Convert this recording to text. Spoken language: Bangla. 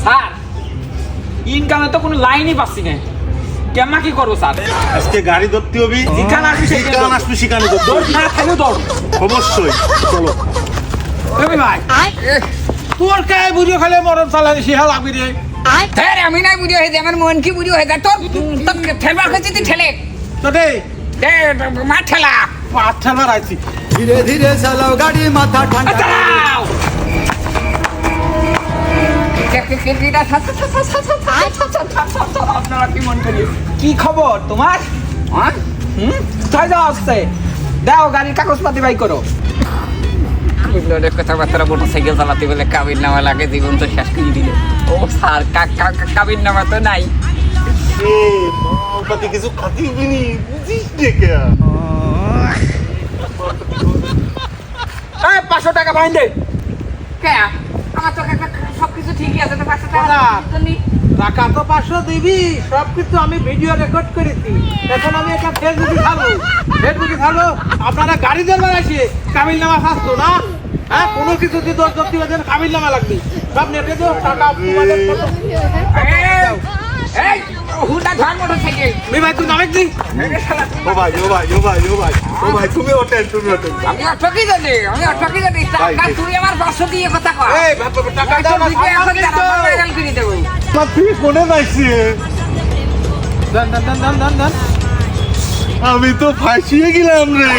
স্যার ইনকামে তো কোনো লাইনই পাচ্ছি না, কেমন কি করবো স্যার? আজকে গাড়ি ধরতে হবে, যেখানে আসবি যেখানে আসবি সেখানে ধরতে দৌড় হবে। না থাকলেও দৌড়। অবশ্যই চলো। ভাই তোর কে বুঝিয়ে খেলে মরণ চালানি সে হাল আগবি রে। স্যার আমি নাই বুঝে হয়ে যায়, আমার মন কি বুঝে হয়ে যায় তোর তোর ঠেলবার হচ্ছে তুই ঠেলে তো দে দে মা ঠেলা আচ্ছা না রাইছি ধীরে ধীরে চালাও গাড়ি মাথা ঠান্ডা চালাও আপনারা কি মন করি কি খবর তোমার? হ্যাঁ কোথায় যাওয়া আসছে? দাও গাড়ির কাগজপাতি বাই করো। কথাবার্তা মোটরসাইকেল চালাতে বলে কাবির নামা লাগে, জীবন তো শেষ করে দিল। ও স্যার কাবির নামা তো নাই। ওটাতে কিছু খাতির বিনি বুঝিস দেখে। এই 500 টাকা ফাইন দে। কে আমার তো সবকিছু ঠিকই আছে, তো 500 টাকা টাকা তো 500 দিবি, সব কিছু আমি ভিডিও রেকর্ড করেছি। এখন আমি একটা ফেসবুকে ছাড়বো আপনারা গাড়ি ধরবার আসে কাবিল নামা শাস্ত্র না, হ্যাঁ কোনো কিছু দিয়ে দোষ ধরতে পারছেন কাবিল নামা লাগবে, সব নেটে তো টাকা মোবাইলের ফটো। এই হুডা ধর মোটরসাইকেল ভাই তুই নামে কি ও ভাই তুমি ওঠেন। আমি অটকি জানি টাকা তুই আমার 500 দিয়ে কথা কর। এই টাকা দাও না, এখন যারা ভাইরাল করে দেব তুই ফোনে যাইছে, দান আমি তো ফাঁসিয়ে গেলাম রে।